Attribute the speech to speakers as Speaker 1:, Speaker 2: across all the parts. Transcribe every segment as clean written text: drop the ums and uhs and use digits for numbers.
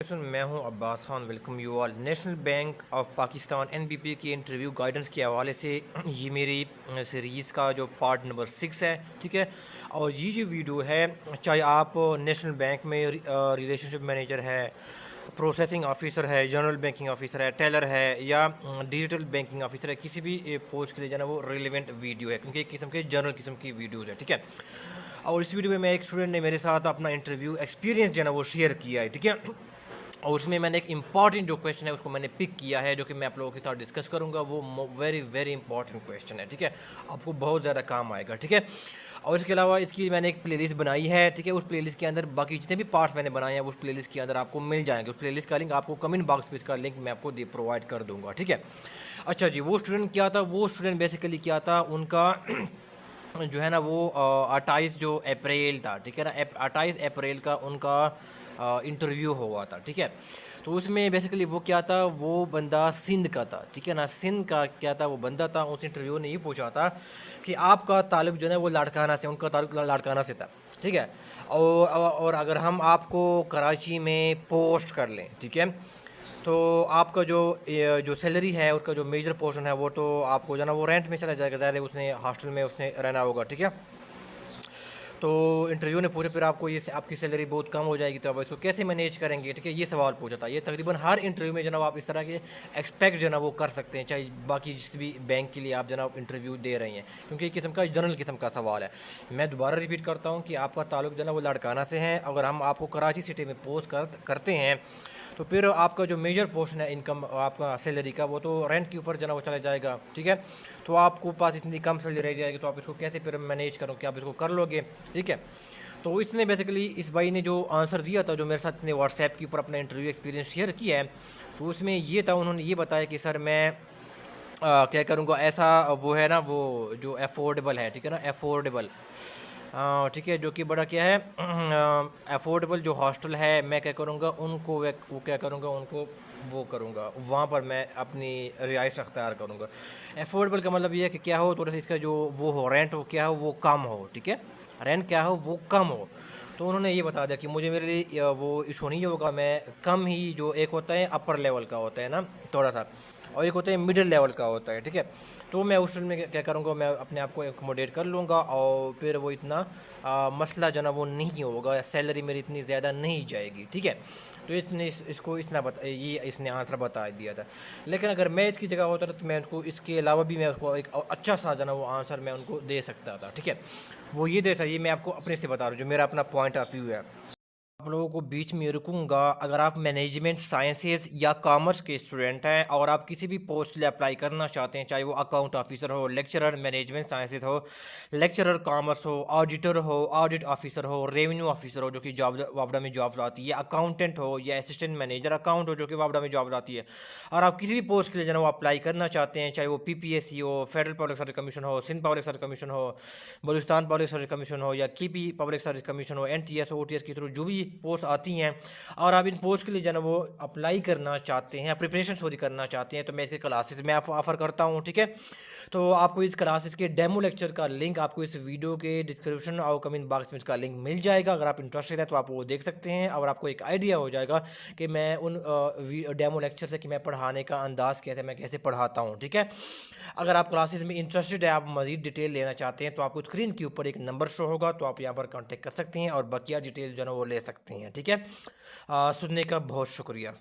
Speaker 1: मैं हूं Abbas Khan. Welcome you all. National bank of Pakistan NBP की इंटरव्यू गाइडेंस के हवाले से ये मेरी सीरीज़ का जो पार्ट नंबर 6 है, ठीक है। और ये जो वीडियो है, चाहे आप नेशनल बैंक में रिलेशनशिप मैनेजर है, प्रोसेसिंग ऑफिसर है, जनरल बैंकिंग ऑफिसर है, टेलर है, या डिजिटल बैंकिंग ऑफिसर है, किसी भी पोस्ट के लिए जो है वो रिलेवेंट वीडियो है, क्योंकि एक किस्म के जनरल किस्म की वीडियोज़ है, ठीक है। और इस वीडियो में मैं एक स्टूडेंट ने मेरे साथ अपना इंटरव्यू एक्सपीरियंस जो है ना वो शेयर किया है, ठीक है। और उसमें मैंने एक इंपॉर्टेंट जो क्वेश्चन है उसको मैंने पिक किया है, जो कि मैं आप लोगों के साथ डिस्कस करूंगा। वो वेरी वेरी इंपॉर्टेंट क्वेश्चन है, ठीक है। आपको बहुत ज़्यादा काम आएगा, ठीक है। और इसके अलावा इसकी मैंने एक प्लेलिस्ट बनाई है, ठीक है। उस प्लेलिस्ट के अंदर बाकी जितने भी पार्ट्स मैंने बनाए हैं उस प्लेलिस्ट के अंदर आपको मिल जाएंगे। उस प्लेलिस्ट का लिंक आपको कमेंट बॉक्स में, इसका लिंक मैं आपको प्रोवाइड कर दूंगा, ठीक है। अच्छा जी, वो स्टूडेंट क्या था? वो स्टूडेंट बेसिकली क्या था, उनका जो है ना वो 28 जो अप्रैल था, ठीक है ना, 28 अप्रैल का उनका इंटरव्यू हुआ था, ठीक है। तो उसमें बेसिकली वो क्या था, वो बंदा सिंध का था, ठीक है ना। सिंध का क्या था, वो बंदा था। उस इंटरव्यू ने ये पूछा था कि आपका ताल्लुक जो है वो लाड़काना से, उनका ताल्लुक लाड़काना से था, ठीक है। और अगर हम आपको कराची में पोस्ट कर लें, ठीक है, तो आपका जो सैलरी है उसका जो मेजर पोर्शन है वो तो आपको जो है ना वो रेंट में चला जाएगा। ज़्यादा उसने हॉस्टल में उसने रहना होगा, ठीक है। तो इंटरव्यू ने पूछा फिर आपको ये आपकी सैलरी बहुत कम हो जाएगी, तो आप इसको कैसे मैनेज करेंगे, ठीक है। ये सवाल पूछा था। ये तकरीबन हर इंटरव्यू में जनाब आप इस तरह के एक्सपेक्ट जो ना वो कर सकते हैं, चाहे बाकी जिस भी बैंक के लिए आप जनाब इंटरव्यू दे रही हैं, क्योंकि एक किस्म का जनरल किस्म का सवाल है। मैं दोबारा रिपीट करता हूँ कि आपका ताल्लुक जो है ना वो लाड़काना से है। अगर हम आपको कराची सिटी में पोस्ट करते हैं तो फिर आपका जो मेजर पोर्शन है इनकम आपका सैलरी का वो तो रेंट के ऊपर जो है वो चला जाएगा, ठीक है। तो आपको पास इतनी कम सैलरी रह जाएगी, तो आप इसको कैसे फिर मैनेज करो, कि आप इसको कर लोगे, ठीक है। तो इसने बेसिकली इस भाई ने जो आंसर दिया था, जो मेरे साथ इसने व्हाट्सएप के ऊपर अपना इंटरव्यू एक्सपीरियंस शेयर किया है, तो उसमें ये था, उन्होंने ये बताया कि सर मैं क्या करूँगा, ऐसा वो है ना वो जो अफोर्डेबल है, ठीक है ना, अफोर्डेबल, ठीक है, जो कि बड़ा क्या है अफोर्डेबल जो हॉस्टल है, मैं क्या करूँगा उनको वो क्या करूँगा उनको वो करूँगा, वहाँ पर मैं अपनी रिहाइश अख्तियार करूँगा। अफोर्डेबल का मतलब ये है कि क्या हो, थोड़ा सा इसका जो वो हो रेंट हो क्या हो वो कम हो, ठीक है, रेंट क्या हो वो कम हो। तो उन्होंने ये बता दिया कि मुझे मेरे लिए वो इशू नहीं होगा, मैं कम ही, जो एक होता है अपर लेवल का होता है ना थोड़ा सा, और एक होता है मिडिल लेवल का होता है, ठीक है। तो मैं उस में क्या करूँगा, मैं अपने आप को एकोमोडेट कर लूँगा, और फिर वो इतना मसला जो ना वो नहीं होगा, सैलरी मेरी इतनी ज़्यादा नहीं जाएगी, ठीक है। तो इसको ये इसने आंसर बता दिया था। लेकिन अगर मैं इसकी जगह होता तो मैं उनको इसके अलावा भी मैं उसको एक अच्छा सा जो ना वो आंसर मैं उनको दे सकता था, ठीक है। वो ये मैं आपको अपने से बता रहा हूँ, जो मेरा अपना पॉइंट ऑफ व्यू है। आप लोगों को बीच में रुकूंगा। अगर आप मैनेजमेंट साइंसेज या कॉमर्स के स्टूडेंट हैं और आप किसी भी पोस्ट के लिए अप्लाई करना चाहते हैं, चाहे वो अकाउंट ऑफिसर हो, लेक्चरर मैनेजमेंट साइंसेज हो, लेक्चरर कॉमर्स हो, ऑडिटर हो, ऑडिट ऑफिसर हो, रेवेन्यू ऑफिसर हो जो कि जॉब वापडा में जॉब आती है, अकाउंटेंट हो या असिस्टेंट मैनेजर अकाउंट हो जो कि वापडा में जॉब आती है, और आप किसी भी पोस्ट के लिए जो है वो अप्लाई करना चाहते हैं, चाहे वो PPSC हो, फेडरल पब्लिक सर्विस कमीशन हो, सिंध पब्लिक सर्विस कमीशन हो, बलूचिस्तान पब्लिक सर्विस कमीशन हो, या KP पब्लिक सर्विस कमीशन हो, NTS OTS के थ्रू जो भी पोस्ट आती हैं, और आप इन पोस्ट के लिए जो है वो अप्लाई करना चाहते हैं, प्रिपरेशन सॉरी करना चाहते हैं, तो मैं इसके क्लासेस में ऑफ़र करता हूँ, ठीक है। तो आपको इस क्लासेस के डेमो लेक्चर का लिंक आपको इस वीडियो के डिस्क्रिप्शन और कमेंट बॉक्स में इसका लिंक मिल जाएगा। अगर आप इंटरेस्टेड है तो आप वो देख सकते हैं, और आपको एक आइडिया हो जाएगा कि मैं उन डेमो लेक्चर से कि मैं पढ़ाने का अंदाज़ कैसे, मैं कैसे पढ़ाता हूँ, ठीक है। अगर आप क्लासेस में इंटरेस्टेड है, आप मज़ीद डिटेल लेना चाहते हैं, तो आपको स्क्रीन के ऊपर एक नंबर शो होगा, तो आप यहाँ पर कांटेक्ट कर सकते हैं और बकिया डिटेल जो है वो ले सकते हैं, ठीक है। सुनने का बहुत शुक्रिया,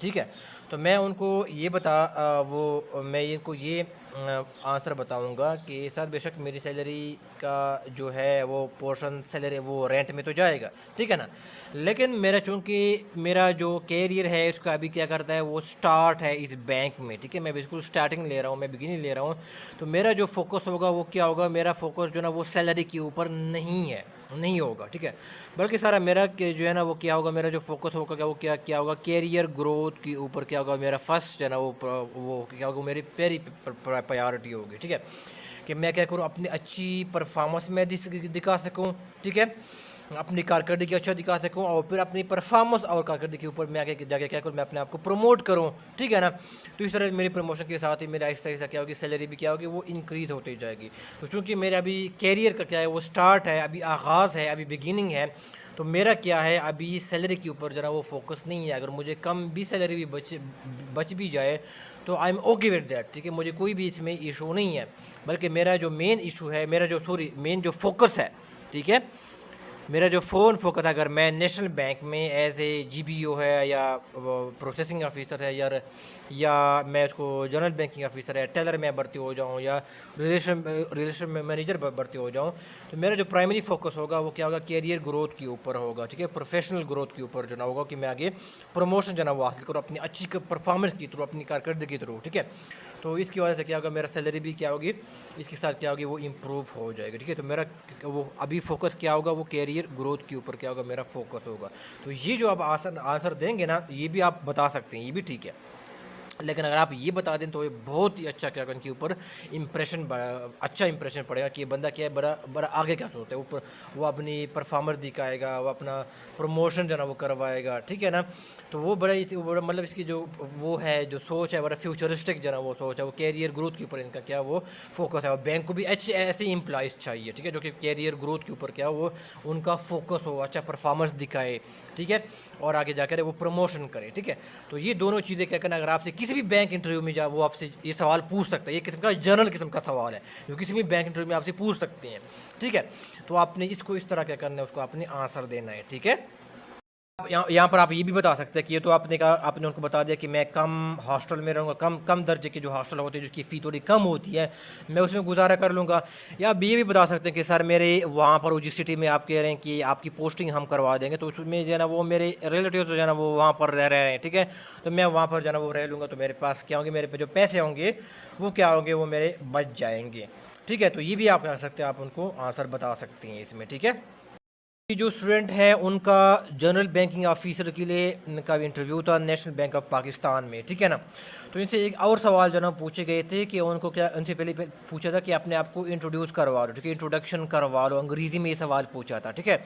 Speaker 1: ठीक है। तो मैं उनको ये मैं इनको ये आंसर बताऊंगा कि सर बेशक मेरी सैलरी का जो है वो पोर्शन सैलरी वो रेंट में तो जाएगा, ठीक है ना, लेकिन मेरा चूँकि मेरा जो कैरियर है उसका अभी क्या करता है वो स्टार्ट है इस बैंक में, ठीक है। मैं बिल्कुल स्टार्टिंग ले रहा हूँ, मैं बिगिनिंग ले रहा हूँ। तो मेरा जो फोकस होगा वो क्या होगा, मेरा फोकस जो ना वो सैलरी के ऊपर नहीं होगा, ठीक है। बल्कि सारा मेरा जो है ना वो क्या होगा, मेरा जो फोकस होगा क्या वो क्या होगा, कैरियर ग्रोथ के ऊपर क्या होगा, मेरा फर्स्ट जो है ना वो क्या होगा, मेरी पहली प्रायोरिटी होगी, ठीक है। कि मैं क्या करूँ, अपनी अच्छी परफॉर्मेंस में दिखा सकूँ, ठीक है, अपनी कारकर्दगी अच्छा दिखा सकूँ, और फिर अपनी परफॉर्मेंस और कारकर्दगी के ऊपर मैं आगे जाके क्या करूँ, मैं अपने आप को प्रमोट करूँ, ठीक है ना। तो इस तरह मेरी प्रमोशन के साथ ही मेरा आहिस्ता आहिस्ता क्या होगी, सैलरी भी क्या होगी वो इंक्रीज़ होती जाएगी। तो चूँकि मेरा अभी कैरियर का क्या है वो स्टार्ट है, अभी आगाज़ है, अभी बिगिनिंग है, तो मेरा क्या है, अभी सैलरी के ऊपर ज़रा वो फोकस नहीं है। अगर मुझे कम भी सैलरी भी बच भी जाए तो I am okay with that, ठीक है, मुझे कोई भी इसमें इशू नहीं है। बल्कि मेरा जो मेन इशू है, मेरा जो मेन जो फोकस है, ठीक है, मेरा जो फ़ोन फोकस, अगर मैं नेशनल बैंक में एज ए जीबीओ है या प्रोसेसिंग ऑफिसर है या मैं उसको जनरल बैंकिंग ऑफिसर है, टेलर में भर्ती हो जाऊँ या रिलेशन मैनेजर भर्ती हो जाऊँ, तो मेरा जो प्राइमरी फोकस होगा वो क्या होगा, कैरियर ग्रोथ के ऊपर होगा, ठीक है, प्रोफेशनल ग्रोथ के ऊपर जो ना होगा कि मैं आगे प्रमोशन जो ना वो हासिल करूँ अपनी अच्छी परफॉर्मेंस के थ्रू, अपनी कारकर्दगी के थ्रू, ठीक है। तो इसकी वजह से क्या होगा, मेरा सैलरी भी क्या होगी, इसके साथ क्या होगी, वो इम्प्रूव हो जाएगा, ठीक है। तो मेरा वो अभी फोकस क्या होगा, वो कैरियर ग्रोथ के ऊपर क्या होगा, मेरा फोकस होगा। तो ये जो आप आंसर देंगे ना, ये भी आप बता सकते हैं, ये भी ठीक है। लेकिन अगर आप ये बता दें तो ये बहुत ही अच्छा क्या उनके ऊपर इम्प्रेशन, अच्छा इंप्रेशन पड़ेगा कि ये बंदा क्या है, बड़ा बड़ा आगे क्या सोचता है, ऊपर वो अपनी परफॉर्मेंस दिखाएगा, वो अपना प्रमोशन जो ना वो करवाएगा, ठीक है ना। तो वो बड़ा बड़ा मतलब इसकी जो वो है, जो सोच है, बड़ा फ्यूचरिस्टिक जो ना वो सोच है, वो कैरियर ग्रोथ के ऊपर इनका क्या वो फोकस है। और बैंक को भी अच्छे ऐसे एम्प्लॉयज़ चाहिए, ठीक है, जो कि कैरियर ग्रोथ के ऊपर क्या वो उनका फोकस हो, अच्छा परफॉर्मेंस दिखाए, ठीक है, और आगे जाकर वो प्रमोशन करे, ठीक है। तो ये दोनों चीज़ें क्या करना, अगर आपसे किसी भी बैंक इंटरव्यू में जा वो आपसे ये सवाल पूछ सकता है, ये किस्म का जनरल किस्म का सवाल है जो किसी भी बैंक इंटरव्यू में आपसे पूछ सकते हैं, ठीक है। तो आपने इसको इस तरह क्या करना है, उसको आपने आंसर देना है, ठीक है। यहाँ पर आप ये भी बता सकते हैं कि ये तो आपने कहा, आपने उनको बता दिया कि मैं कम हॉस्टल में रहूँगा, कम दर्जे के जो हॉस्टल होते हैं जिसकी फ़ी थोड़ी कम होती है, मैं उसमें गुजारा कर लूँगा। या आप ये भी बता सकते हैं कि सर मेरे वहाँ पर जिस सिटी में आप कह रहे हैं कि आपकी पोस्टिंग हम करवा देंगे, तो उसमें जो है ना वो मेरे रिलेटिव जो है ना वो वहाँ पर रह रहे हैं, ठीक है, तो मैं वहाँ पर जो है ना वो रह लूँगा, तो मेरे पास क्या होंगे, मेरे पे जो पैसे होंगे वो क्या होंगे, वो मेरे बच जाएंगे, ठीक है। तो ये भी आप कह सकते हैं, आप उनको आंसर बता सकते हैं इसमें, ठीक है। जो स्टूडेंट है उनका जनरल बैंकिंग ऑफिसर के लिए इनका इंटरव्यू था नेशनल बैंक ऑफ पाकिस्तान में, ठीक है ना। तो इनसे एक और सवाल जो ना पूछे गए थे कि उनको क्या, उनसे पहले पूछा था कि अपने आप को इंट्रोड्यूस करवा लो, ठीक है, इंट्रोडक्शन करवा लो, अंग्रेज़ी में ये सवाल पूछा था, ठीक है।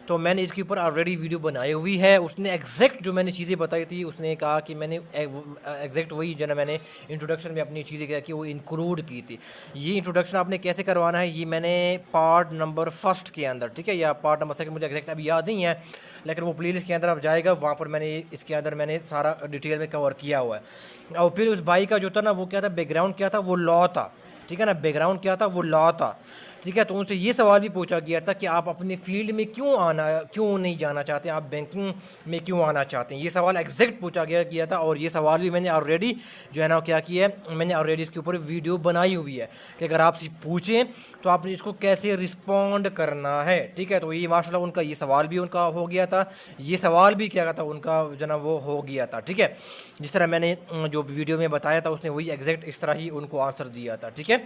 Speaker 1: तो मैंने इसके ऊपर ऑलरेडी वीडियो बनाई हुई है, उसने एग्जैक्ट जो मैंने चीज़ें बताई थी, उसने कहा कि मैंने एग्जैक्ट वही जो ना मैंने इंट्रोडक्शन में अपनी चीज़ें क्या कि वो इंक्लूड की थी। ये इंट्रोडक्शन आपने कैसे करवाना है, ये मैंने पार्ट नंबर फर्स्ट के अंदर, ठीक है, या पार्ट नंबर सेकंड, मुझे एग्जैक्ट अभी याद नहीं है, लेकिन वो प्लेलिस्ट के अंदर आप जाएगा, वहाँ पर मैंने इसके अंदर मैंने सारा डिटेल में कवर किया हुआ है। और फिर उस भाई का जो था ना वो क्या था, बैकग्राउंड क्या था, वो लॉ था, ठीक है ना, बैकग्राउंड क्या था, वो लॉ था, ठीक है। तो उनसे ये सवाल भी पूछा गया था कि आप अपने फील्ड में क्यों नहीं जाना चाहते, आप बैंकिंग में क्यों आना चाहते हैं, ये सवाल एग्जैक्ट पूछा गया था। और ये सवाल भी मैंने ऑलरेडी जो है ना क्या किया है, मैंने ऑलरेडी इसके ऊपर वीडियो बनाई हुई है कि अगर आपसे पूछें तो आपने इसको कैसे रिस्पॉन्ड करना है, ठीक है। तो ये माशाल्लाह उनका ये सवाल भी उनका हो गया था, ये सवाल भी क्या था उनका जो ना वो हो गया था, ठीक है। जिस तरह मैंने जो वीडियो में बताया था उसने वही एग्जैक्ट इस तरह ही उनको आंसर दिया था, ठीक है।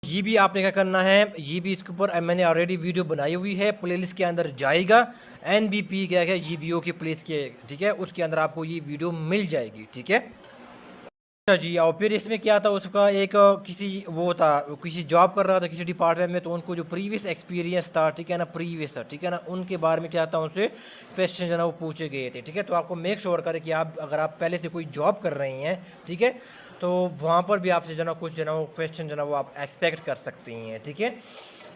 Speaker 1: ये भी आपने क्या करना है, ये भी इसके ऊपर मैंने ऑलरेडी वीडियो बनाई हुई है, प्लेलिस्ट के अंदर जाएगा, एनबीपी क्या है जीबीओ की प्लेलिस्ट के, ठीक है, उसके अंदर आपको ये वीडियो मिल जाएगी, ठीक है। अच्छा जी, और फिर इसमें क्या था, उसका एक किसी वो था, किसी जॉब कर रहा था किसी डिपार्टमेंट में, तो उनको जो प्रीवियस एक्सपीरियंस था, ठीक है ना, प्रीवियस था, ठीक है ना, उनके बारे में क्या था, उनसे क्वेश्चन जो है ना वो पूछे गए थे, ठीक है। तो आपको मेक श्योर करें कि आप अगर आप पहले से कोई जॉब कर रहे हैं, ठीक है, तो वहाँ पर भी आपसे जो ना कुछ जो ना वो क्वेश्चन जो ना वो आप एक्सपेक्ट कर सकते हैं, ठीक है।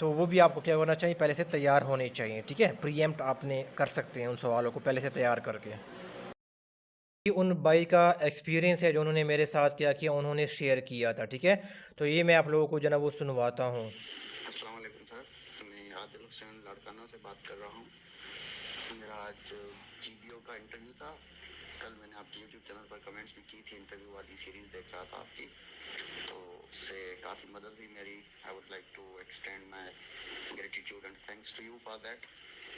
Speaker 1: तो वो भी आपको क्या होना चाहिए, पहले से तैयार होने चाहिए, ठीक है, प्रीएम्प्ट आपने कर सकते हैं उन सवालों को पहले से तैयार करके। ये उन भाई का एक्सपीरियंस है जो उन्होंने मेरे साथ क्या किया, उन्होंने शेयर किया था, ठीक है। तो ये मैं आप लोगों को जो ना वो सुनवाता हूँ।
Speaker 2: अस्सलाम वालेकुम सर, मैं आदिल हुसैन लाड़काना से बात कर रहा हूँ। मेरा आज जीबीओ का इंटरव्यू था। कल मैंने आपके यूट्यूब चैनल पर कमेंट्स भी की थी, इंटरव्यू वाली सीरीज़ देख रहा था आपकी, तो उससे काफ़ी मदद हुई मेरी। I would like to extend my gratitude and thanks to you for that.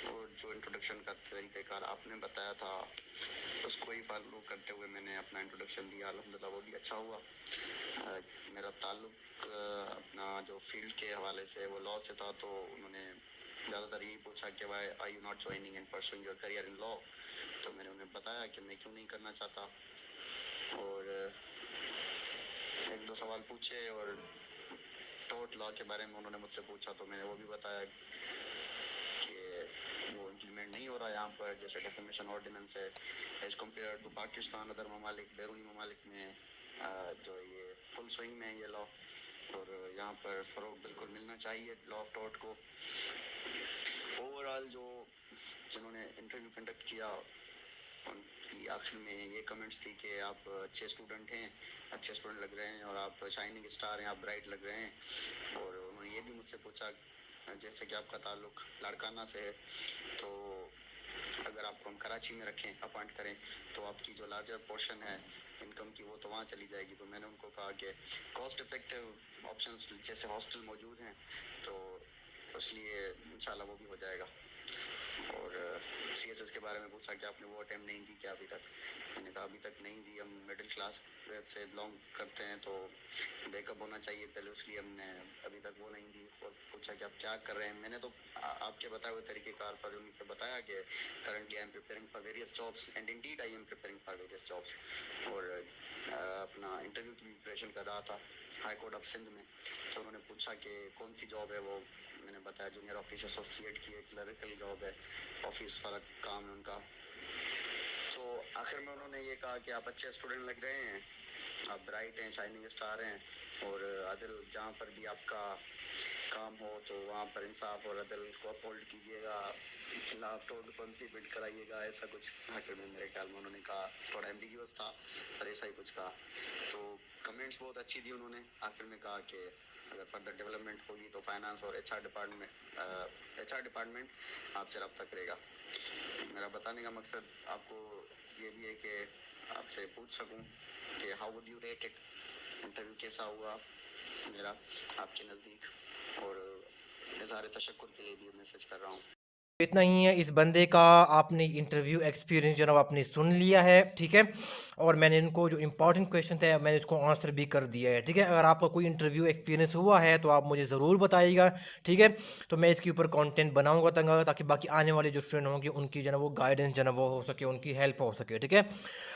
Speaker 2: और जो इंट्रोडक्शन का तरीक़ाकार आपने बताया था उसको ही फॉलो करते हुए मैंने अपना इंट्रोडक्शन दिया, अल्हम्दुलिल्लाह वो भी अच्छा हुआ। मेरा ताल्लुक अपना जो फील्ड के हवाले से वो लॉ से था, तो उन्होंने ज़्यादातर यही पूछा कि why are you not joining and pursuing your career in law. तो मैंने उन्हें बताया कि मैं क्यों नहीं करना चाहता, और एक दो सवाल पूछे, और टोट लॉ के बारे में उन्होंने मुझसे पूछा, तो मैंने वो भी बताया कि वो इम्प्लीमेंट नहीं हो रहा यहाँ पर, जैसे डेफिमेशन ऑर्डिनेंस है as compare to Pakistan, other ममालिक, बैरूनी ममालिक में जो ये फुल स्विंग में है ये लॉ, और यहाँ पर फ़रोग बिल्कुल मिलना चाहिए लॉ ऑफ टॉट को। ओवरऑल जो जिन्होंने इंटरव्यू कंडक्ट किया उनकी आखिर में ये कमेंट्स थी कि आप अच्छे स्टूडेंट हैं, अच्छे स्टूडेंट लग रहे हैं और आप शाइनिंग स्टार हैं, आप ब्राइट लग रहे हैं। और उन्होंने ये भी मुझसे पूछा जैसे कि आपका ताल्लुक़ लाड़काना से है, तो अगर आपको हम कराची में रखें, अपॉइंट करें, तो आपकी जो लार्जर पोर्शन है इनकम की वो तो वहाँ चली जाएगी। तो मैंने उनको कहा कि कॉस्ट इफ़ेक्टिव ऑप्शंस जैसे हॉस्टल मौजूद हैं, तो इसलिए इंशाल्लाह वो भी हो जाएगा। और CSS के बारे में पूछा कि आपने वो अटैम्प्ट नहीं दी क्या अभी तक? मैंने कहा अभी तक नहीं दी, हम मिडिल क्लास से बिलोंग करते हैं तो बैकअप होना चाहिए पहले, इसलिए हमने अभी तक वो नहीं दी। और पूछा कि आप क्या कर रहे हैं? मैंने तो आपके बताए हुए तरीक़ेकार पर उनको बताया कि currently I am preparing for various jobs and Indeed I am preparing for various jobs. और अपना इंटरव्यू की प्रिपरेशन कर रहा था हाई कोर्ट ऑफ सिंध में। तो उन्होंने पूछा कि कौन सी जॉब है वो, मैंने बताया जूनियर ऑफिस एसोसिएट की एक क्लरिकल जॉब है, ऑफिस वाला काम है उनका। तो आखिर में उन्होंने ये कहा कि आप अच्छे स्टूडेंट लग रहे हैं, आप ब्राइट हैं, शाइनिंग स्टार हैं, और अदल जहाँ पर भी आपका काम हो तो वहाँ पर इंसाफ और अदल को अपहोल्ड कीजिएगा, खिलाफ टोटपंथी बिल्ड कराइएगा, ऐसा कुछ आखिर में मेरे ख्याल में उन्होंने कहा। थोड़ा एम्बिग्यूअस था पर ऐसा ही कुछ कहा। तो कमेंट्स बहुत अच्छी दी उन्होंने। आखिर में कहा कि अगर फर्दर डेवलपमेंट होगी तो फाइनेंस और HR डिपार्टमेंट आपसे रब्ता करेगा। मेरा बताने का मकसद आपको ये भी है कि आपसे पूछ सकूं कि how would you rate it, interview कैसा हुआ मेरा आपके नज़दीक, और इज़हार तशक्कुर के लिए भी मैसेज कर रहा हूँ।
Speaker 1: इतना ही है इस बंदे का। आपने इंटरव्यू एक्सपीरियंस जनाब आपने सुन लिया है, ठीक है। और मैंने इनको जो इंपॉर्टेंट क्वेश्चन थे मैंने इसको आंसर भी कर दिया है, ठीक है। अगर आपका कोई इंटरव्यू एक्सपीरियंस हुआ है तो आप मुझे ज़रूर बताइएगा, ठीक है। तो मैं इसके ऊपर कंटेंट बनाऊंगा तंगा, ताकि बाकी आने वाले जो स्टूडेंट होंगे उनकी जो है वो गाइडेंस जो है वो हो सके, उनकी हेल्प हो सके, ठीक है।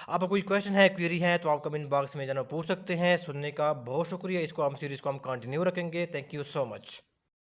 Speaker 1: आपका कोई क्वेश्चन है, क्वेरी है, तो आप कमेंट बॉक्स में जो है पूछ सकते हैं। सुनने का बहुत शुक्रिया। इसको हम सीरीज़ को हम कंटिन्यू रखेंगे। Thank you so much.